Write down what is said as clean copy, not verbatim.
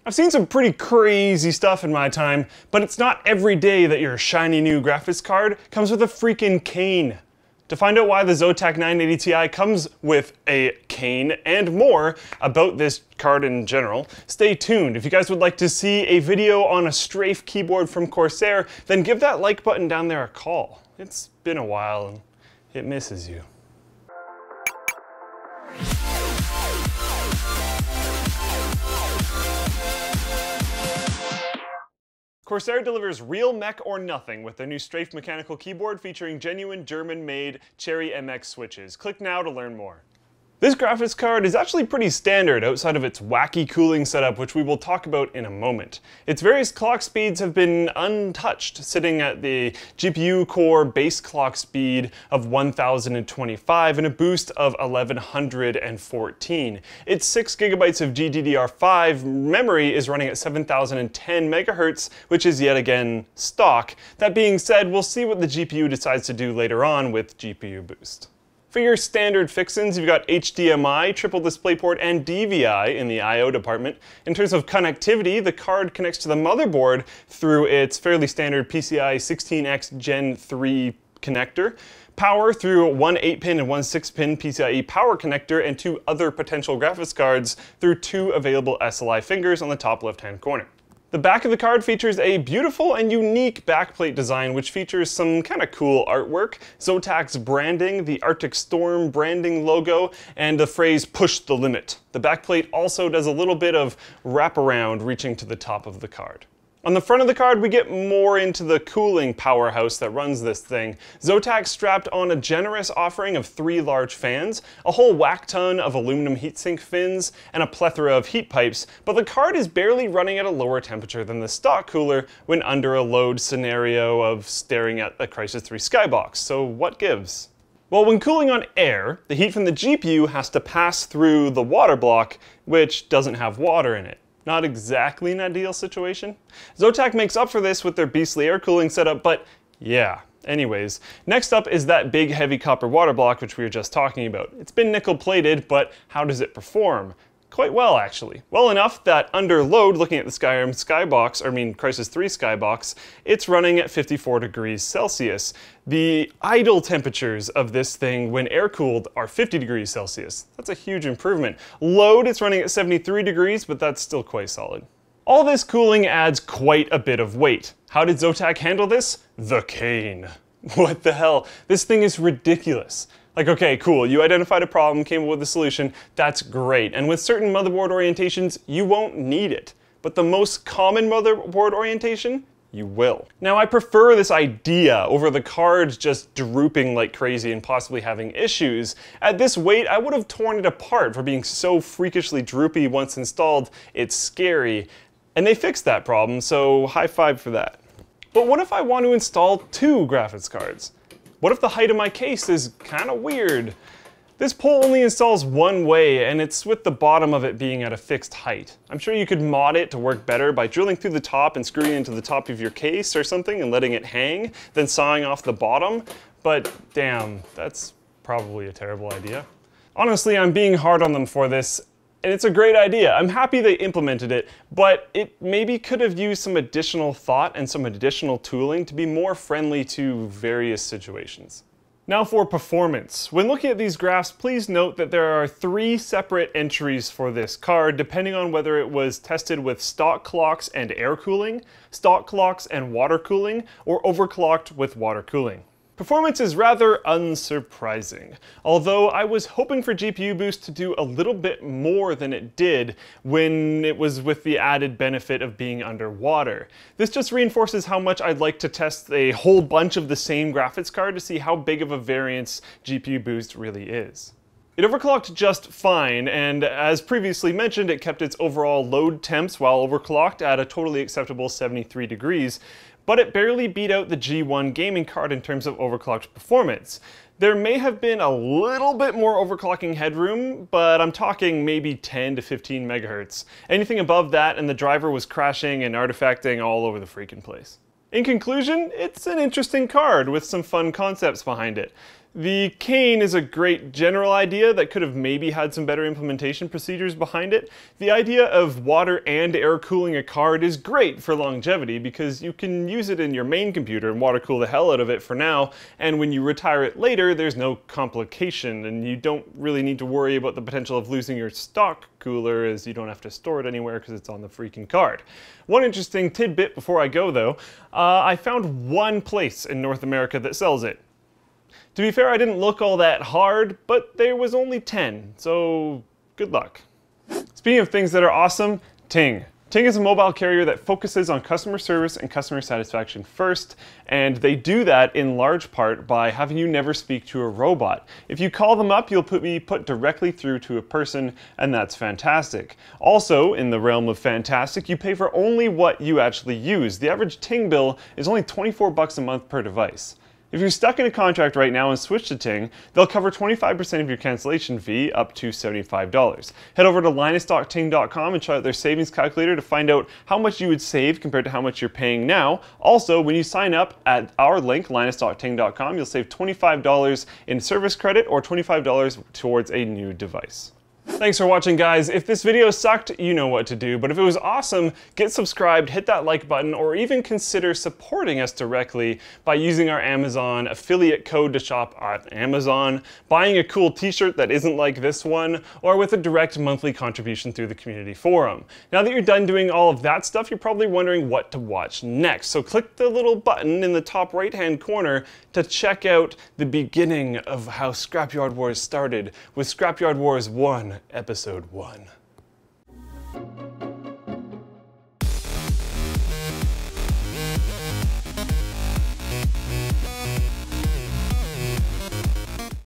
I've seen some pretty crazy stuff in my time, but it's not every day that your shiny new graphics card comes with a freaking cane. To find out why the ZOTAC 980 Ti comes with a cane and more about this card in general, stay tuned. If you guys would like to see a video on a strafe keyboard from Corsair, then give that like button down there a call. It's been a while and it misses you. Corsair delivers real mech or nothing with their new strafe mechanical keyboard featuring genuine German-made Cherry MX switches. Click now to learn more. This graphics card is actually pretty standard outside of its wacky cooling setup, which we will talk about in a moment. Its various clock speeds have been untouched, sitting at the GPU core base clock speed of 1025 and a boost of 1114. Its 6 GB of GDDR5 memory is running at 7010 MHz, which is yet again stock. That being said, we'll see what the GPU decides to do later on with GPU boost. For your standard fixins, you've got HDMI, triple DisplayPort, and DVI in the I/O department. In terms of connectivity, the card connects to the motherboard through its fairly standard PCI 16X Gen 3 connector, power through one 8-pin and one 6-pin PCIe power connector, and two other potential graphics cards through two available SLI fingers on the top left-hand corner. The back of the card features a beautiful and unique backplate design which features some kind of cool artwork, ZOTAC's branding, the Arctic Storm branding logo, and the phrase "push the limit." The backplate also does a little bit of wraparound reaching to the top of the card. On the front of the card, we get more into the cooling powerhouse that runs this thing. ZOTAC strapped on a generous offering of 3 large fans, a whole whack ton of aluminum heatsink fins, and a plethora of heat pipes, but the card is barely running at a lower temperature than the stock cooler when under a load scenario of staring at the CRYSIS 3 SKYBOX, so what gives? Well, when cooling on air, the heat from the GPU has to pass through the water block, which doesn't have water in it. Not exactly an ideal situation. ZOTAC makes up for this with their beastly air cooling setup, but yeah. Anyways, next up is that big heavy copper water block which we were just talking about. It's been nickel plated, but how does it perform? Quite well, actually. Well enough that under load, looking at the CRYSIS 3 SKYBOX, it's running at 54 degrees Celsius. The idle temperatures of this thing when air-cooled are 50 degrees Celsius. That's a huge improvement. Load, it's running at 73 degrees, but that's still quite solid. All this cooling adds quite a bit of weight. How did ZOTAC handle this? The cane. What the hell? This thing is ridiculous. Like, okay, cool, you identified a problem, came up with a solution, that's great. And with certain motherboard orientations, you won't need it. But the most common motherboard orientation, you will. Now, I prefer this idea over the cards just drooping like crazy and possibly having issues. At this weight, I would have torn it apart for being so freakishly droopy once installed, it's scary. And they fixed that problem, so high five for that. But what if I want to install 2 graphics cards? What if the height of my case is kind of weird? This pole only installs one way, and it's with the bottom of it being at a fixed height. I'm sure you could mod it to work better by drilling through the top and screwing it into the top of your case or something and letting it hang, then sawing off the bottom, but damn, that's probably a terrible idea. Honestly, I'm being hard on them for this. And it's a great idea. I'm happy they implemented it, but it maybe could have used some additional thought and some additional tooling to be more friendly to various situations. Now for performance. When looking at these graphs, please note that there are 3 separate entries for this card, depending on whether it was tested with stock clocks and air cooling, stock clocks and water cooling, or overclocked with water cooling. Performance is rather unsurprising, although I was hoping for GPU boost to do a little bit more than it did when it was with the added benefit of being underwater. This just reinforces how much I'd like to test a whole bunch of the same graphics card to see how big of a variance GPU boost really is. It overclocked just fine, and as previously mentioned, it kept its overall load temps while overclocked at a totally acceptable 73 degrees, but it barely beat out the G1 gaming card in terms of overclocked performance. There may have been a little bit more overclocking headroom, but I'm talking maybe 10 to 15 megahertz. Anything above that and the driver was crashing and artifacting all over the freaking place. In conclusion, it's an interesting card with some fun concepts behind it. The cane is a great general idea that could have maybe had some better implementation procedures behind it. The idea of water and air cooling a card is great for longevity because you can use it in your main computer and water cool the hell out of it for now, and when you retire it later, there's no complication and you don't really need to worry about the potential of losing your stock cooler, as you don't have to store it anywhere because it's on the freaking card. One interesting tidbit before I go though, I found one place in North America that sells it. To be fair, I didn't look all that hard, but there was only 10, so good luck. Speaking of things that are awesome, Ting. Ting is a mobile carrier that focuses on customer service and customer satisfaction first, and they do that in large part by having you never speak to a robot. If you call them up, you'll be put directly through to a person, and that's fantastic. Also, in the realm of fantastic, you pay for only what you actually use. The average Ting bill is only $24 a month per device. If you're stuck in a contract right now and switch to Ting, they'll cover 25% of your cancellation fee, up to $75. Head over to linus.ting.com and try out their savings calculator to find out how much you would save compared to how much you're paying now. Also, when you sign up at our link, linus.ting.com, you'll save $25 in service credit or $25 towards a new device. Thanks for watching, guys. If this video sucked, you know what to do, but if it was awesome, get subscribed, hit that like button, or even consider supporting us directly by using our Amazon affiliate code to shop at Amazon, buying a cool t-shirt that isn't like this one, or with a direct monthly contribution through the community forum. Now that you're done doing all of that stuff, you're probably wondering what to watch next, so click the little button in the top right-hand corner to check out the beginning of how Scrapyard Wars started with Scrapyard Wars 1, Episode 1.